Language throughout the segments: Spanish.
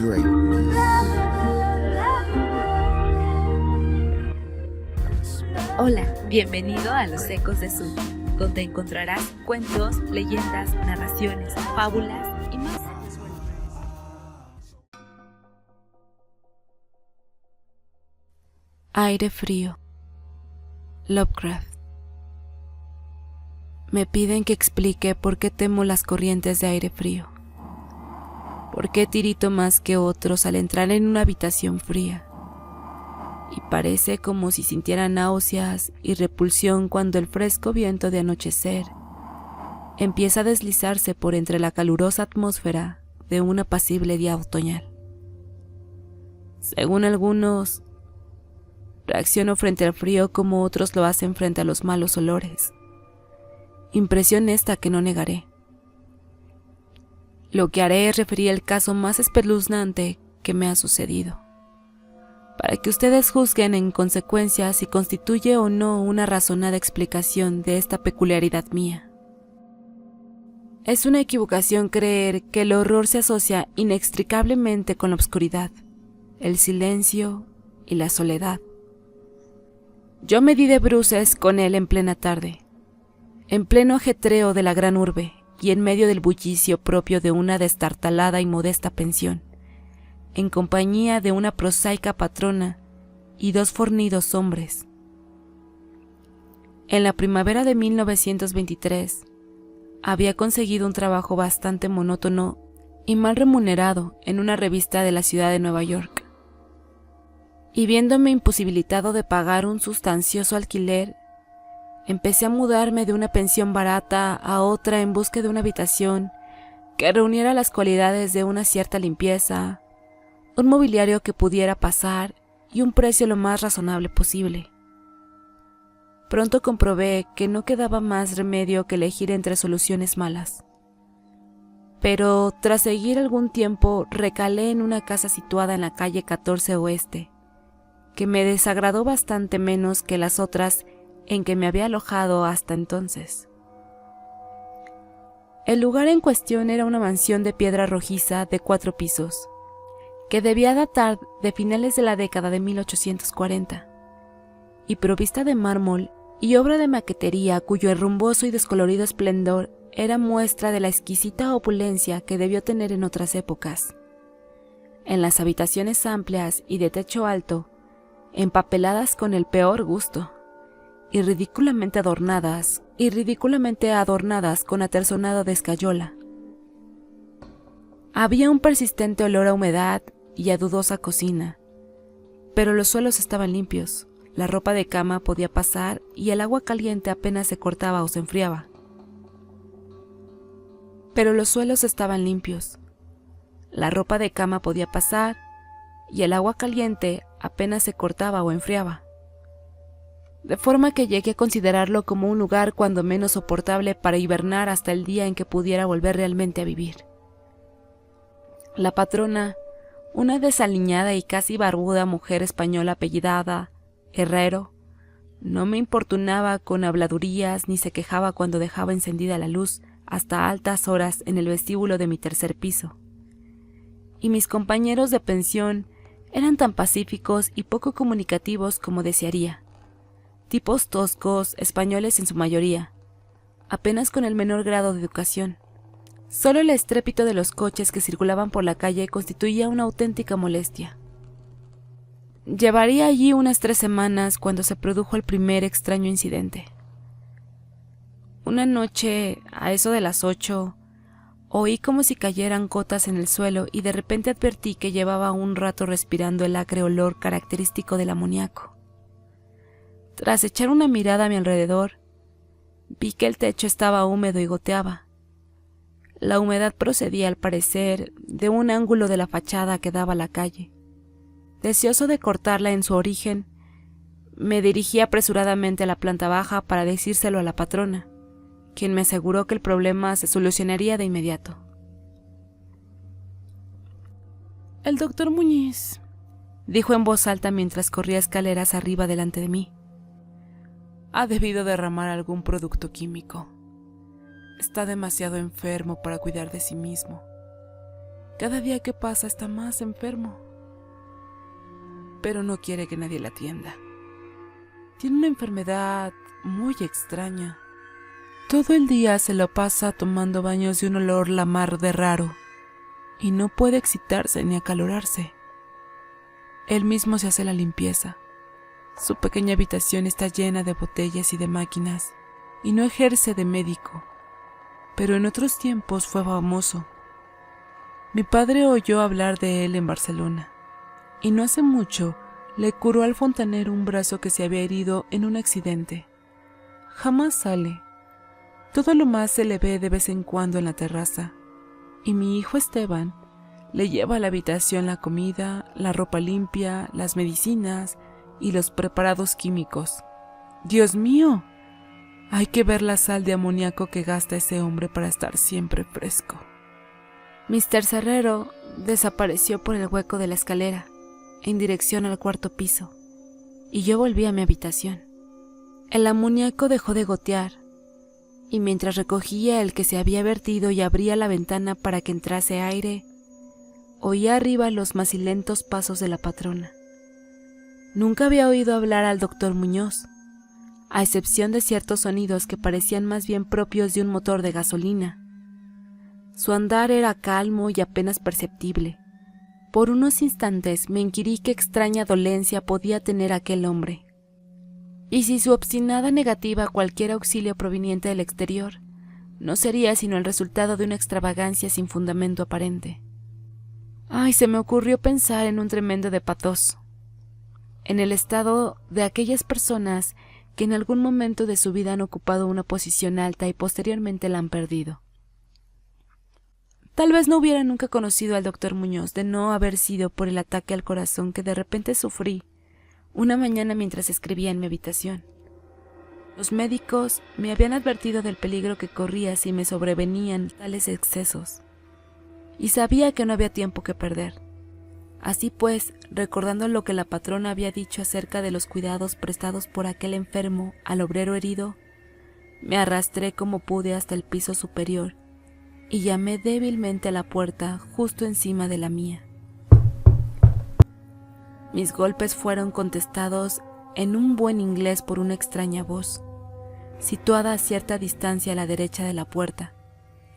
Great. Hola, bienvenido a Los Ecos de Sur, donde encontrarás cuentos, leyendas, narraciones, fábulas y más. Aire frío. Lovecraft. Me piden que explique por qué temo las corrientes de aire frío. ¿Por qué tirito más que otros al entrar en una habitación fría? Y parece como si sintiera náuseas y repulsión cuando el fresco viento de anochecer empieza a deslizarse por entre la calurosa atmósfera de un apacible día otoñal. Según algunos, reacciono frente al frío como otros lo hacen frente a los malos olores. Impresión esta que no negaré. Lo que haré es referir el caso más espeluznante que me ha sucedido, para que ustedes juzguen en consecuencia si constituye o no una razonada explicación de esta peculiaridad mía. Es una equivocación creer que el horror se asocia inextricablemente con la oscuridad, el silencio y la soledad. Yo me di de bruces con él en plena tarde, en pleno ajetreo de la gran urbe y en medio del bullicio propio de una destartalada y modesta pensión, en compañía de una prosaica patrona y dos fornidos hombres. En la primavera de 1923 había conseguido un trabajo bastante monótono y mal remunerado en una revista de la ciudad de Nueva York. Y viéndome imposibilitado de pagar un sustancioso alquiler, empecé a mudarme de una pensión barata a otra en busca de una habitación que reuniera las cualidades de una cierta limpieza, un mobiliario que pudiera pasar y un precio lo más razonable posible. Pronto comprobé que no quedaba más remedio que elegir entre soluciones malas. Pero tras seguir algún tiempo recalé en una casa situada en la calle 14 Oeste, que me desagradó bastante menos que las otras en que me había alojado hasta entonces. El lugar en cuestión era una mansión de piedra rojiza de 4 pisos, que debía datar de finales de la década de 1840, y provista de mármol y obra de maquetería cuyo herrumboso y descolorido esplendor era muestra de la exquisita opulencia que debió tener en otras épocas. En las habitaciones amplias y de techo alto, empapeladas con el peor gusto, y ridículamente adornadas con aterzonado de escayola. Había un persistente olor a humedad y a dudosa cocina, pero los suelos estaban limpios, la ropa de cama podía pasar y el agua caliente apenas se cortaba o se enfriaba. Pero los suelos estaban limpios, la ropa de cama podía pasar y el agua caliente apenas se cortaba o enfriaba, de forma que llegué a considerarlo como un lugar cuando menos soportable para hibernar hasta el día en que pudiera volver realmente a vivir. La patrona, una desaliñada y casi barbuda mujer española apellidada Herrero, no me importunaba con habladurías ni se quejaba cuando dejaba encendida la luz hasta altas horas en el vestíbulo de mi tercer piso. Y mis compañeros de pensión eran tan pacíficos y poco comunicativos como desearía. Tipos toscos, españoles en su mayoría, apenas con el menor grado de educación. Solo el estrépito de los coches que circulaban por la calle constituía una auténtica molestia. Llevaría allí unas 3 semanas cuando se produjo el primer extraño incidente. Una noche, a eso de las 8, oí como si cayeran gotas en el suelo y de repente advertí que llevaba un rato respirando el acre olor característico del amoníaco. Tras echar una mirada a mi alrededor, vi que el techo estaba húmedo y goteaba. La humedad procedía, al parecer, de un ángulo de la fachada que daba a la calle. Deseoso de cortarla en su origen, me dirigí apresuradamente a la planta baja para decírselo a la patrona, quien me aseguró que el problema se solucionaría de inmediato. «El doctor Muñiz», dijo en voz alta mientras corría escaleras arriba delante de mí, «ha debido derramar algún producto químico. Está demasiado enfermo para cuidar de sí mismo. Cada día que pasa está más enfermo, pero no quiere que nadie la atienda. Tiene una enfermedad muy extraña. Todo el día se lo pasa tomando baños de un olor la mar de raro y no puede excitarse ni acalorarse. Él mismo se hace la limpieza. Su pequeña habitación está llena de botellas y de máquinas y no ejerce de médico, pero en otros tiempos fue famoso. Mi padre oyó hablar de él en Barcelona y no hace mucho le curó al fontanero un brazo que se había herido en un accidente. Jamás sale. Todo lo más se le ve de vez en cuando en la terraza, y mi hijo Esteban le lleva a la habitación la comida, la ropa limpia, las medicinas y los preparados químicos. ¡Dios mío! Hay que ver la sal de amoníaco que gasta ese hombre para estar siempre fresco. Mr. Serrero desapareció por el hueco de la escalera, en dirección al cuarto piso, y yo volví a mi habitación. El amoníaco dejó de gotear, y mientras recogía el que se había vertido y abría la ventana para que entrase aire, oía arriba los macilentos pasos de la patrona. Nunca había oído hablar al doctor Muñoz, a excepción de ciertos sonidos que parecían más bien propios de un motor de gasolina. Su andar era calmo y apenas perceptible. Por unos instantes me inquirí qué extraña dolencia podía tener aquel hombre, y si su obstinada negativa a cualquier auxilio proveniente del exterior no sería sino el resultado de una extravagancia sin fundamento aparente. Ay, se me ocurrió pensar en un tremendo de patos, en el estado de aquellas personas que en algún momento de su vida han ocupado una posición alta y posteriormente la han perdido. Tal vez no hubiera nunca conocido al doctor Muñoz de no haber sido por el ataque al corazón que de repente sufrí una mañana mientras escribía en mi habitación. Los médicos me habían advertido del peligro que corría si me sobrevenían tales excesos, y sabía que no había tiempo que perder. Así pues, recordando lo que la patrona había dicho acerca de los cuidados prestados por aquel enfermo al obrero herido, me arrastré como pude hasta el piso superior y llamé débilmente a la puerta justo encima de la mía. Mis golpes fueron contestados en un buen inglés por una extraña voz, situada a cierta distancia a la derecha de la puerta,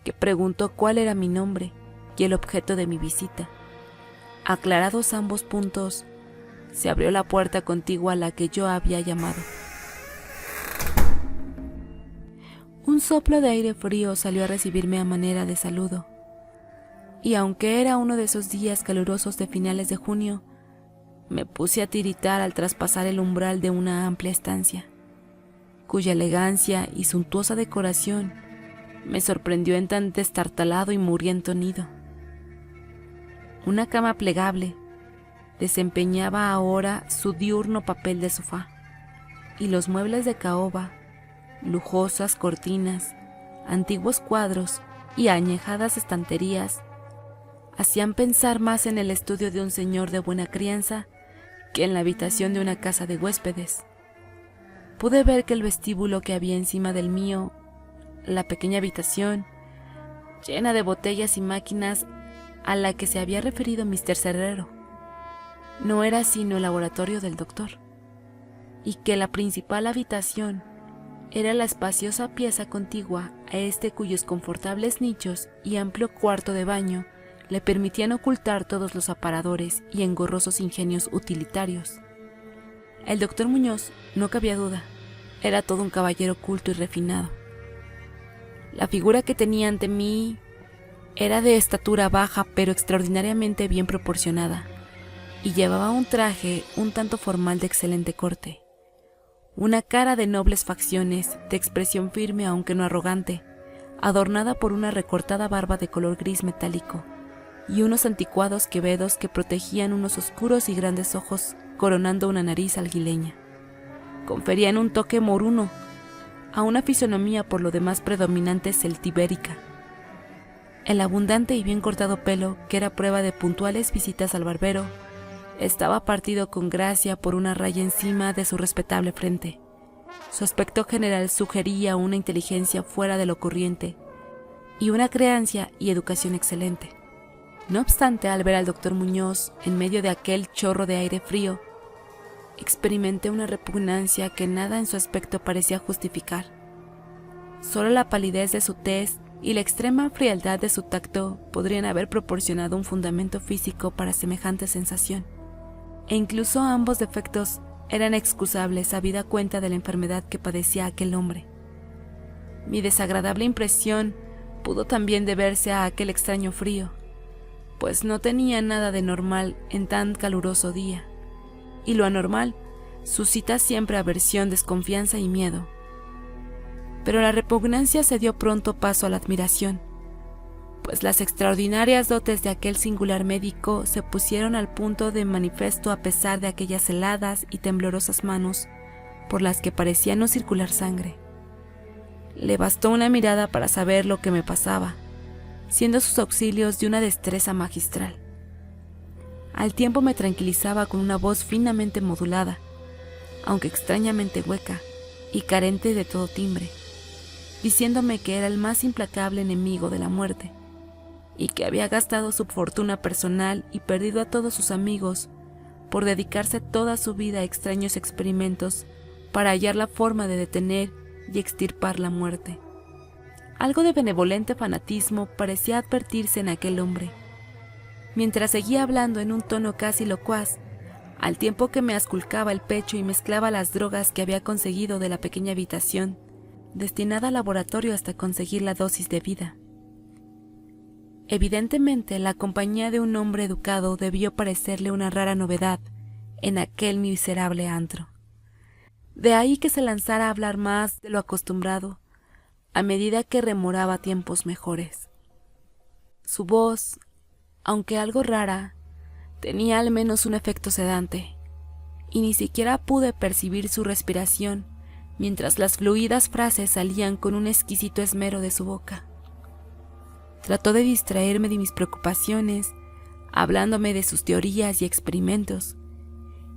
que preguntó cuál era mi nombre y el objeto de mi visita. Aclarados ambos puntos, se abrió la puerta contigua a la que yo había llamado. Un soplo de aire frío salió a recibirme a manera de saludo, y aunque era uno de esos días calurosos de finales de junio, me puse a tiritar al traspasar el umbral de una amplia estancia, cuya elegancia y suntuosa decoración me sorprendió en tan destartalado y mugriento nido. Una cama plegable desempeñaba ahora su diurno papel de sofá, y los muebles de caoba, lujosas cortinas, antiguos cuadros y añejadas estanterías hacían pensar más en el estudio de un señor de buena crianza que en la habitación de una casa de huéspedes. Pude ver que el vestíbulo que había encima del mío, la pequeña habitación, llena de botellas y máquinas a la que se había referido Mr. Serrero, no era sino el laboratorio del doctor, y que la principal habitación era la espaciosa pieza contigua a este cuyos confortables nichos y amplio cuarto de baño le permitían ocultar todos los aparadores y engorrosos ingenios utilitarios. El doctor Muñoz, no cabía duda, era todo un caballero culto y refinado. La figura que tenía ante mí era de estatura baja pero extraordinariamente bien proporcionada, y llevaba un traje un tanto formal de excelente corte, una cara de nobles facciones, de expresión firme aunque no arrogante, adornada por una recortada barba de color gris metálico y unos anticuados quevedos que protegían unos oscuros y grandes ojos coronando una nariz alguileña. Conferían un toque moruno a una fisonomía por lo demás predominante celtibérica. El abundante y bien cortado pelo, que era prueba de puntuales visitas al barbero, estaba partido con gracia por una raya encima de su respetable frente. Su aspecto general sugería una inteligencia fuera de lo corriente y una creencia y educación excelente. No obstante, al ver al doctor Muñoz en medio de aquel chorro de aire frío, experimenté una repugnancia que nada en su aspecto parecía justificar. Solo la palidez de su tez y la extrema frialdad de su tacto podrían haber proporcionado un fundamento físico para semejante sensación, e incluso ambos defectos eran excusables habida cuenta de la enfermedad que padecía aquel hombre. Mi desagradable impresión pudo también deberse a aquel extraño frío, pues no tenía nada de normal en tan caluroso día, y lo anormal suscita siempre aversión, desconfianza y miedo. Pero la repugnancia se dio pronto paso a la admiración, pues las extraordinarias dotes de aquel singular médico se pusieron al punto de manifiesto a pesar de aquellas heladas y temblorosas manos por las que parecía no circular sangre. Le bastó una mirada para saber lo que me pasaba, siendo sus auxilios de una destreza magistral. Al tiempo me tranquilizaba con una voz finamente modulada, aunque extrañamente hueca y carente de todo timbre, diciéndome que era el más implacable enemigo de la muerte, y que había gastado su fortuna personal y perdido a todos sus amigos por dedicarse toda su vida a extraños experimentos para hallar la forma de detener y extirpar la muerte. Algo de benevolente fanatismo parecía advertirse en aquel hombre, mientras seguía hablando en un tono casi locuaz, al tiempo que me auscultaba el pecho y mezclaba las drogas que había conseguido de la pequeña habitación, destinada al laboratorio hasta conseguir la dosis de vida. Evidentemente, la compañía de un hombre educado debió parecerle una rara novedad en aquel miserable antro. De ahí que se lanzara a hablar más de lo acostumbrado, a medida que rememoraba tiempos mejores. Su voz, aunque algo rara, tenía al menos un efecto sedante, y ni siquiera pude percibir su respiración mientras las fluidas frases salían con un exquisito esmero de su boca. Trató de distraerme de mis preocupaciones, hablándome de sus teorías y experimentos,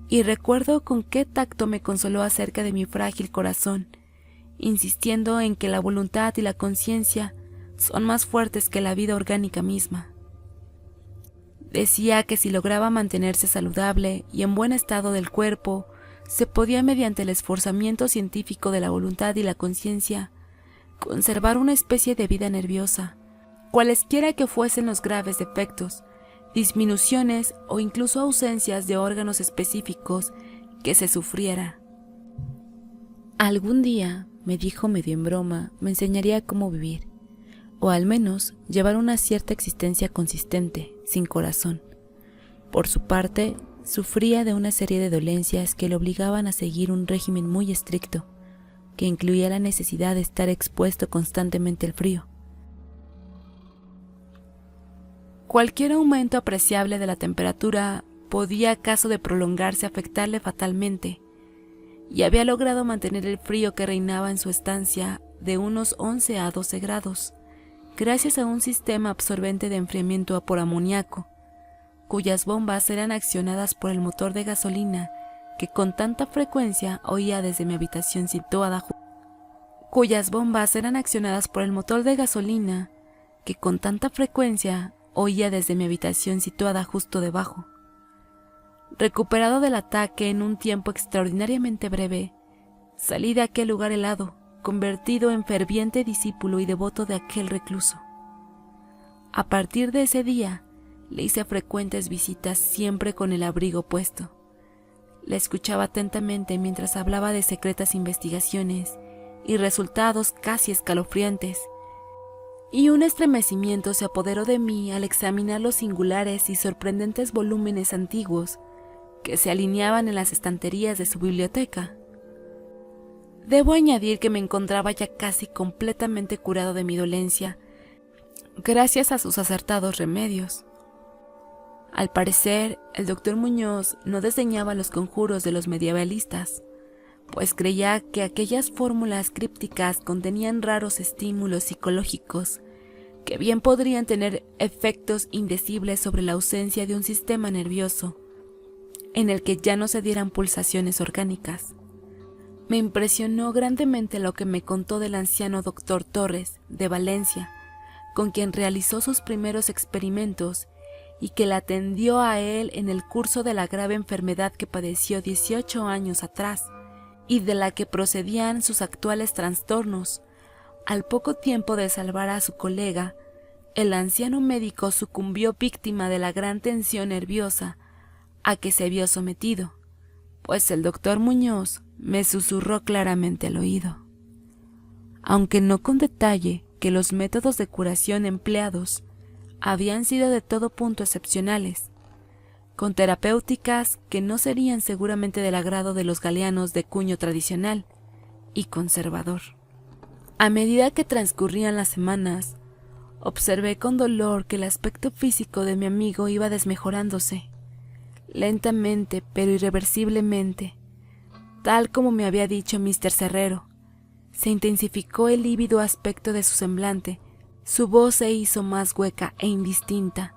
y recuerdo con qué tacto me consoló acerca de mi frágil corazón, insistiendo en que la voluntad y la conciencia son más fuertes que la vida orgánica misma. Decía que si lograba mantenerse saludable y en buen estado del cuerpo, se podía, mediante el esforzamiento científico de la voluntad y la conciencia, conservar una especie de vida nerviosa, cualesquiera que fuesen los graves defectos, disminuciones o incluso ausencias de órganos específicos que se sufriera. Algún día, me dijo medio en broma, me enseñaría cómo vivir, o al menos llevar una cierta existencia consistente, sin corazón. Por su parte, sufría de una serie de dolencias que le obligaban a seguir un régimen muy estricto, que incluía la necesidad de estar expuesto constantemente al frío. Cualquier aumento apreciable de la temperatura podía, acaso de prolongarse, afectarle fatalmente, y había logrado mantener el frío que reinaba en su estancia de unos 11 a 12 grados, gracias a un sistema absorbente de enfriamiento por amoníaco, cuyas bombas eran accionadas por el motor de gasolina que con tanta frecuencia oía desde mi habitación situada justo debajo. Recuperado del ataque en un tiempo extraordinariamente breve, salí de aquel lugar helado, convertido en ferviente discípulo y devoto de aquel recluso. A partir de ese día, le hice frecuentes visitas, siempre con el abrigo puesto. Le escuchaba atentamente mientras hablaba de secretas investigaciones y resultados casi escalofriantes, y un estremecimiento se apoderó de mí al examinar los singulares y sorprendentes volúmenes antiguos que se alineaban en las estanterías de su biblioteca. Debo añadir que me encontraba ya casi completamente curado de mi dolencia, gracias a sus acertados remedios. Al parecer, el doctor Muñoz no desdeñaba los conjuros de los medievalistas, pues creía que aquellas fórmulas crípticas contenían raros estímulos psicológicos que bien podrían tener efectos indecibles sobre la ausencia de un sistema nervioso en el que ya no se dieran pulsaciones orgánicas. Me impresionó grandemente lo que me contó del anciano doctor Torres, de Valencia, con quien realizó sus primeros experimentos y que le atendió a él en el curso de la grave enfermedad que padeció 18 años atrás y de la que procedían sus actuales trastornos. Al poco tiempo de salvar a su colega, el anciano médico sucumbió víctima de la gran tensión nerviosa a que se vio sometido, pues el doctor Muñoz me susurró claramente al oído, aunque no con detalle, que los métodos de curación empleados habían sido de todo punto excepcionales, con terapéuticas que no serían seguramente del agrado de los galeanos de cuño tradicional y conservador. A medida que transcurrían las semanas, observé con dolor que el aspecto físico de mi amigo iba desmejorándose, lentamente pero irreversiblemente, tal como me había dicho Mr. Cerrero. Se intensificó el lívido aspecto de su semblante, su voz se hizo más hueca e indistinta,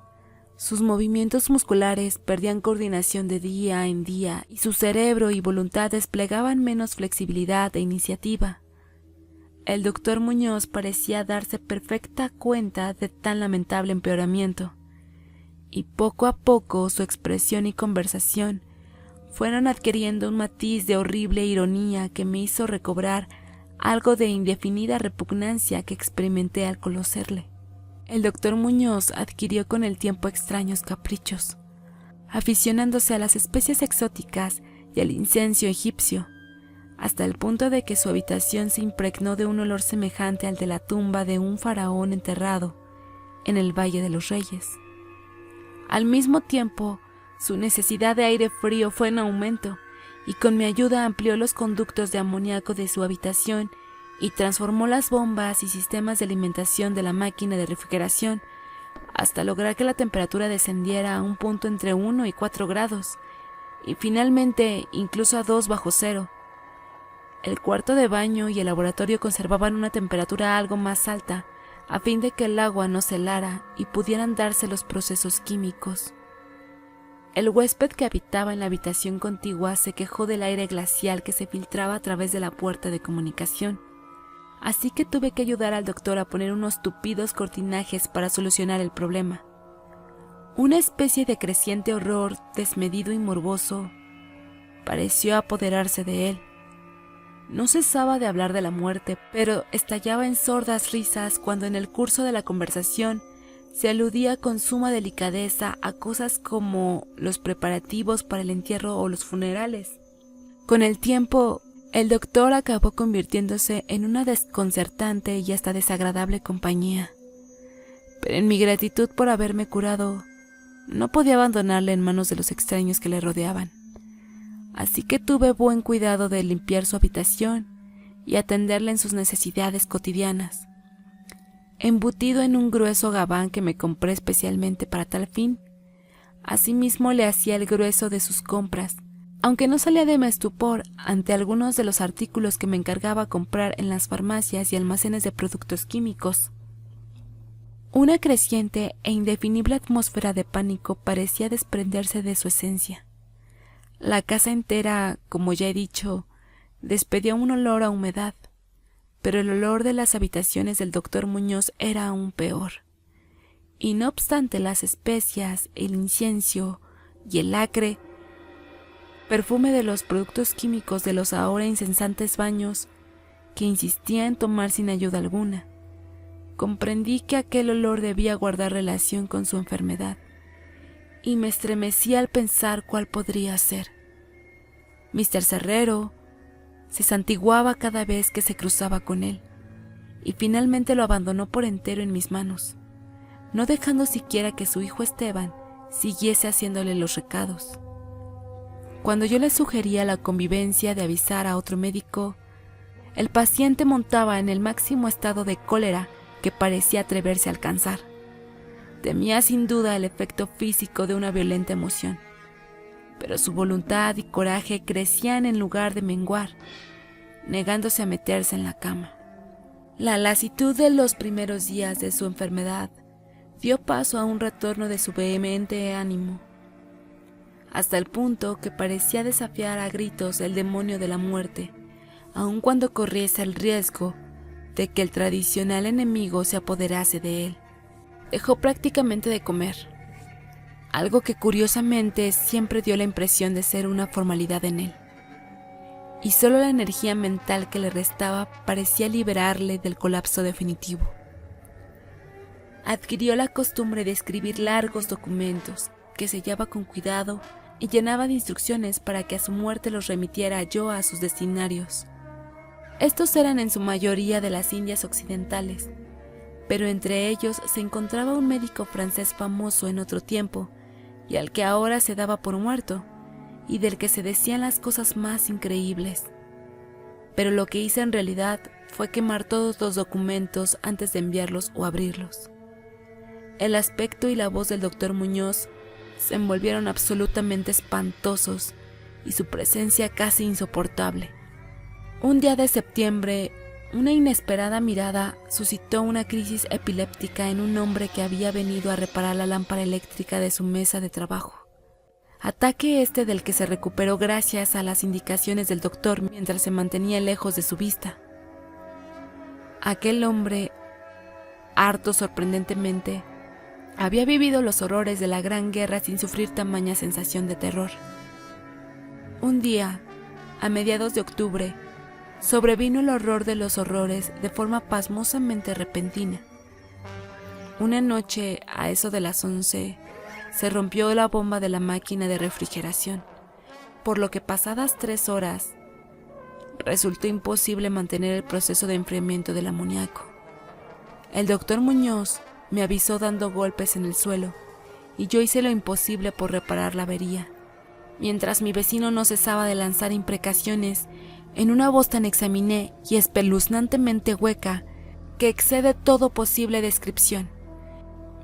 sus movimientos musculares perdían coordinación de día en día y su cerebro y voluntad desplegaban menos flexibilidad e iniciativa. El doctor Muñoz parecía darse perfecta cuenta de tan lamentable empeoramiento, y poco a poco su expresión y conversación fueron adquiriendo un matiz de horrible ironía que me hizo recobrar algo de indefinida repugnancia que experimenté al conocerle. El doctor Muñoz adquirió con el tiempo extraños caprichos, aficionándose a las especies exóticas y al incienso egipcio, hasta el punto de que su habitación se impregnó de un olor semejante al de la tumba de un faraón enterrado en el Valle de los Reyes. Al mismo tiempo, su necesidad de aire frío fue en aumento, y con mi ayuda amplió los conductos de amoníaco de su habitación y transformó las bombas y sistemas de alimentación de la máquina de refrigeración hasta lograr que la temperatura descendiera a un punto entre 1 y 4 grados, y finalmente incluso a 2 bajo cero. El cuarto de baño y el laboratorio conservaban una temperatura algo más alta, a fin de que el agua no se helara y pudieran darse los procesos químicos. El huésped que habitaba en la habitación contigua se quejó del aire glacial que se filtraba a través de la puerta de comunicación, así que tuve que ayudar al doctor a poner unos tupidos cortinajes para solucionar el problema. Una especie de creciente horror desmedido y morboso pareció apoderarse de él. No cesaba de hablar de la muerte, pero estallaba en sordas risas cuando en el curso de la conversación se aludía con suma delicadeza a cosas como los preparativos para el entierro o los funerales. Con el tiempo, el doctor acabó convirtiéndose en una desconcertante y hasta desagradable compañía, pero en mi gratitud por haberme curado, no podía abandonarle en manos de los extraños que le rodeaban. Así que tuve buen cuidado de limpiar su habitación y atenderle en sus necesidades cotidianas. Embutido en un grueso gabán que me compré especialmente para tal fin, asimismo le hacía el grueso de sus compras, aunque no salía de mi estupor ante algunos de los artículos que me encargaba comprar en las farmacias y almacenes de productos químicos. Una creciente e indefinible atmósfera de pánico parecía desprenderse de su esencia. La casa entera, como ya he dicho, despedía un olor a humedad, pero el olor de las habitaciones del doctor Muñoz era aún peor, y no obstante las especias, el incienso y el acre perfume de los productos químicos de los ahora incesantes baños que insistía en tomar sin ayuda alguna, comprendí que aquel olor debía guardar relación con su enfermedad, y me estremecí al pensar cuál podría ser. Mr. Cerrero se santiguaba cada vez que se cruzaba con él, y finalmente lo abandonó por entero en mis manos, no dejando siquiera que su hijo Esteban siguiese haciéndole los recados. Cuando yo le sugería la convivencia de avisar a otro médico, el paciente montaba en el máximo estado de cólera que parecía atreverse a alcanzar. Temía sin duda el efecto físico de una violenta emoción, pero su voluntad y coraje crecían en lugar de menguar, negándose a meterse en la cama. La lasitud de los primeros días de su enfermedad dio paso a un retorno de su vehemente ánimo, hasta el punto que parecía desafiar a gritos el demonio de la muerte, aun cuando corriese el riesgo de que el tradicional enemigo se apoderase de él. Dejó prácticamente de comer. algo que curiosamente siempre dio la impresión de ser una formalidad en él. Y solo la energía mental que le restaba parecía liberarle del colapso definitivo. Adquirió la costumbre de escribir largos documentos que sellaba con cuidado y llenaba de instrucciones para que a su muerte los remitiera yo a sus destinarios. Estos eran en su mayoría de las Indias Occidentales, pero entre ellos se encontraba un médico francés famoso en otro tiempo y al que ahora se daba por muerto, y del que se decían las cosas más increíbles. Pero lo que hice en realidad fue quemar todos los documentos antes de enviarlos o abrirlos. El aspecto y la voz del doctor Muñoz se envolvieron absolutamente espantosos y su presencia casi insoportable. Un día de septiembre, una inesperada mirada suscitó una crisis epiléptica en un hombre que había venido a reparar la lámpara eléctrica de su mesa de trabajo. Ataque del que se recuperó gracias a las indicaciones del doctor mientras se mantenía lejos de su vista. Aquel hombre, harto sorprendentemente, había vivido los horrores de la Gran Guerra sin sufrir tamaña sensación de terror. Un día, a mediados de octubre, sobrevino el horror de los horrores de forma pasmosamente repentina. Una noche, a eso de las 11, se rompió la bomba de la máquina de refrigeración, por lo que pasadas 3 horas resultó imposible mantener el proceso de enfriamiento del amoníaco. El doctor Muñoz me avisó dando golpes en el suelo y yo hice lo imposible por reparar la avería, mientras mi vecino no cesaba de lanzar imprecaciones en una voz tan examiné y espeluznantemente hueca que excede todo posible descripción.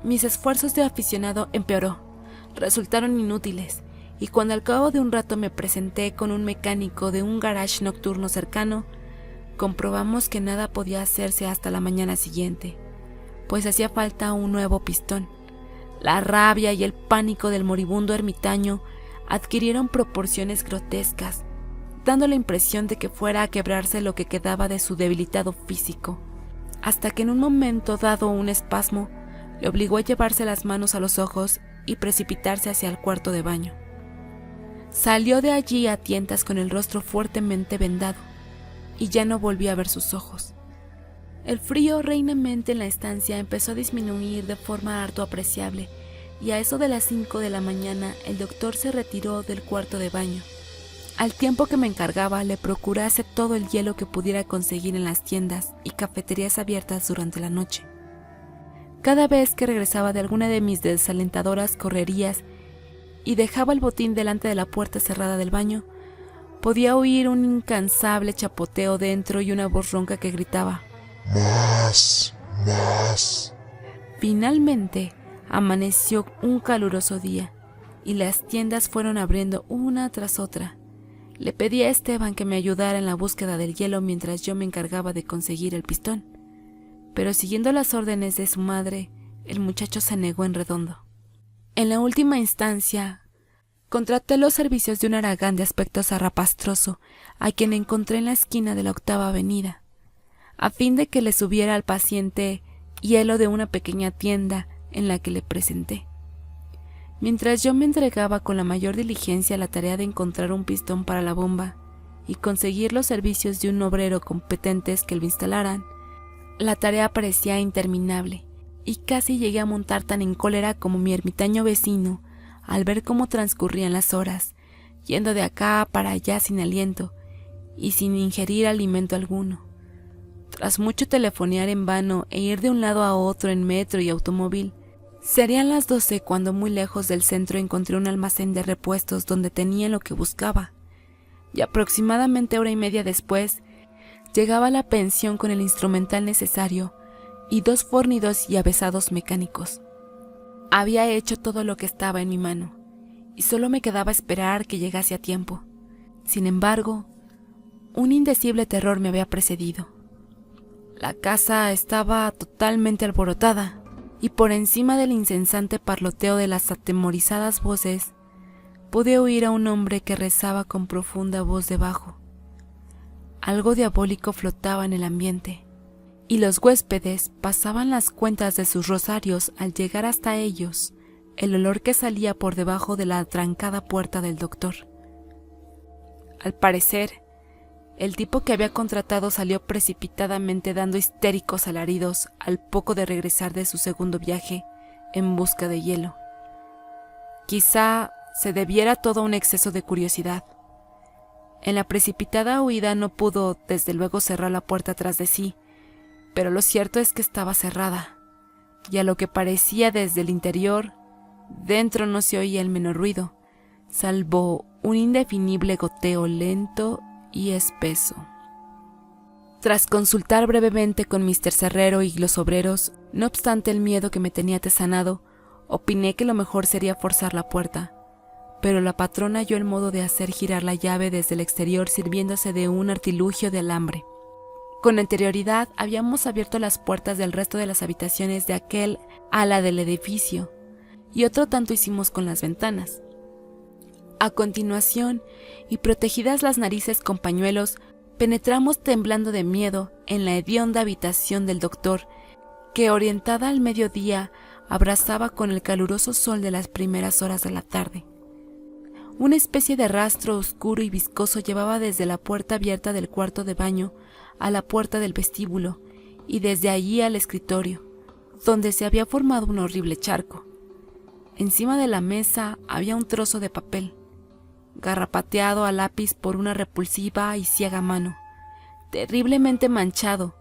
Mis esfuerzos de aficionado empeoró, resultaron inútiles, y cuando al cabo de un rato me presenté con un mecánico de un garage nocturno cercano, comprobamos que nada podía hacerse hasta la mañana siguiente, pues hacía falta un nuevo pistón. La rabia y el pánico del moribundo ermitaño adquirieron proporciones grotescas, dando la impresión de que fuera a quebrarse lo que quedaba de su debilitado físico, hasta que en un momento dado un espasmo le obligó a llevarse las manos a los ojos y precipitarse hacia el cuarto de baño. Salió de allí a tientas con el rostro fuertemente vendado, y ya no volví a ver sus ojos. El frío reinante en la estancia empezó a disminuir de forma harto apreciable, y a eso de las 5 de la mañana el doctor se retiró del cuarto de baño. Al tiempo que me encargaba, le procurase todo el hielo que pudiera conseguir en las tiendas y cafeterías abiertas durante la noche. Cada vez que regresaba de alguna de mis desalentadoras correrías y dejaba el botín delante de la puerta cerrada del baño, podía oír un incansable chapoteo dentro y una voz ronca que gritaba: ¡Más! ¡Más! Finalmente, amaneció un caluroso día y las tiendas fueron abriendo una tras otra. Le pedí a Esteban que me ayudara en la búsqueda del hielo mientras yo me encargaba de conseguir el pistón, pero siguiendo las órdenes de su madre, el muchacho se negó en redondo. En la última instancia, contraté los servicios de un haragán de aspecto zarrapastroso, a quien encontré en la esquina de la 8ª Avenida, a fin de que le subiera al paciente hielo de una pequeña tienda en la que le presenté. Mientras yo me entregaba con la mayor diligencia a la tarea de encontrar un pistón para la bomba y conseguir los servicios de un obrero competentes que lo instalaran, la tarea parecía interminable, y casi llegué a montar tan en cólera como mi ermitaño vecino al ver cómo transcurrían las horas, yendo de acá para allá sin aliento y sin ingerir alimento alguno. Tras mucho telefonear en vano e ir de un lado a otro en metro y automóvil, serían las 12 cuando muy lejos del centro encontré un almacén de repuestos donde tenía lo que buscaba, y aproximadamente 1 hora y media después llegaba a la pensión con el instrumental necesario y 2 fornidos y avesados mecánicos. Había hecho todo lo que estaba en mi mano, y solo me quedaba esperar que llegase a tiempo. Sin embargo, un indecible terror me había precedido. La casa estaba totalmente alborotada, y por encima del incesante parloteo de las atemorizadas voces, pude oír a un hombre que rezaba con profunda voz debajo. Algo diabólico flotaba en el ambiente, y los huéspedes pasaban las cuentas de sus rosarios al llegar hasta ellos el olor que salía por debajo de la trancada puerta del doctor. Al parecer, el tipo que había contratado salió precipitadamente dando histéricos alaridos al poco de regresar de su segundo viaje en busca de hielo. Quizá se debiera todo a un exceso de curiosidad. En la precipitada huida no pudo, desde luego, cerrar la puerta tras de sí, pero lo cierto es que estaba cerrada, y a lo que parecía desde el interior, dentro no se oía el menor ruido, salvo un indefinible goteo lento y espeso. Tras consultar brevemente con Mr. Cerrero y los obreros, no obstante el miedo que me tenía atesanado, opiné que lo mejor sería forzar la puerta, pero la patrona halló el modo de hacer girar la llave desde el exterior sirviéndose de un artilugio de alambre. Con anterioridad habíamos abierto las puertas del resto de las habitaciones de aquel ala del edificio, y otro tanto hicimos con las ventanas. A continuación, y protegidas las narices con pañuelos, penetramos temblando de miedo en la hedionda habitación del doctor, que orientada al mediodía abrazaba con el caluroso sol de las primeras horas de la tarde. Una especie de rastro oscuro y viscoso llevaba desde la puerta abierta del cuarto de baño a la puerta del vestíbulo y desde allí al escritorio, donde se había formado un horrible charco. Encima de la mesa había un trozo de papel, garrapateado a lápiz por una repulsiva y ciega mano, terriblemente manchado,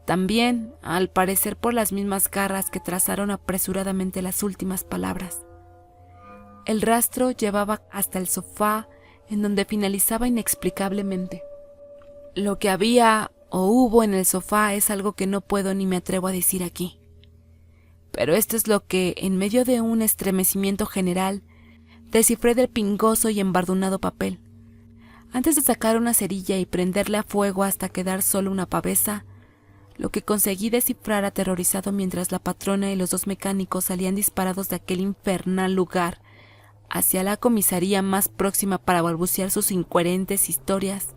también, al parecer, por las mismas garras que trazaron apresuradamente las últimas palabras. El rastro llevaba hasta el sofá, en donde finalizaba inexplicablemente. Lo que había o hubo en el sofá es algo que no puedo ni me atrevo a decir aquí. Pero esto es lo que, en medio de un estremecimiento general, descifré del pingoso y embardunado papel. Antes de sacar una cerilla y prenderle a fuego hasta quedar solo una pavesa, lo que conseguí descifrar aterrorizado mientras la patrona y los dos mecánicos salían disparados de aquel infernal lugar hacia la comisaría más próxima para balbucear sus incoherentes historias.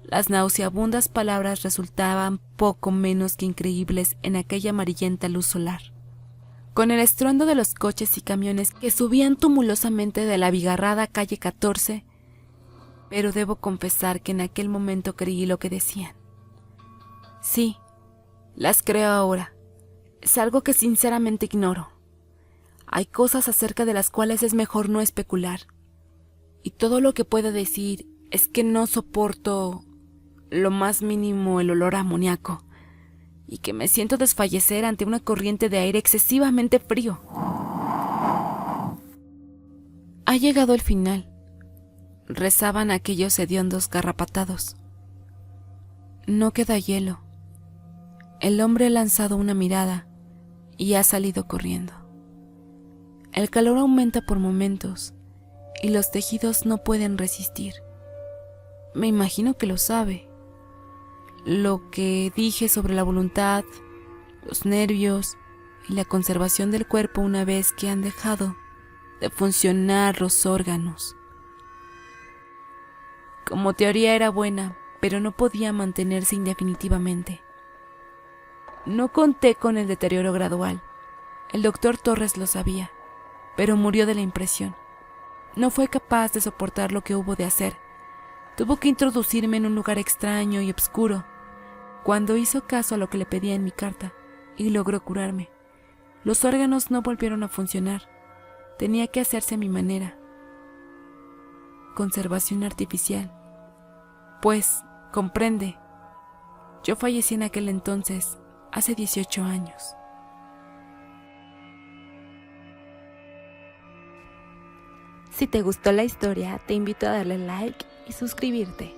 Las nauseabundas palabras resultaban poco menos que increíbles en aquella amarillenta luz solar. Con el estruendo de los coches y camiones que subían tumulosamente de la abigarrada calle 14, pero debo confesar que en aquel momento creí lo que decían. Sí, las creo ahora. Es algo que sinceramente ignoro. Hay cosas acerca de las cuales es mejor no especular. Y todo lo que puedo decir es que no soporto lo más mínimo el olor a amoníaco, y que me siento desfallecer ante una corriente de aire excesivamente frío. Ha llegado el final, rezaban aquellos hediondos garrapatados. No queda hielo. El hombre ha lanzado una mirada y ha salido corriendo. El calor aumenta por momentos y los tejidos no pueden resistir. Me imagino que lo sabe. Lo que dije sobre la voluntad, los nervios y la conservación del cuerpo una vez que han dejado de funcionar los órganos. Como teoría era buena, pero no podía mantenerse indefinitivamente. No conté con el deterioro gradual. El doctor Torres lo sabía, pero murió de la impresión. No fue capaz de soportar lo que hubo de hacer. Tuvo que introducirme en un lugar extraño y oscuro, cuando hizo caso a lo que le pedía en mi carta, y logró curarme. Los órganos no volvieron a funcionar. Tenía que hacerse a mi manera. Conservación artificial. Pues, comprende, yo fallecí en aquel entonces, hace 18 años. Si te gustó la historia, te invito a darle like y suscribirte.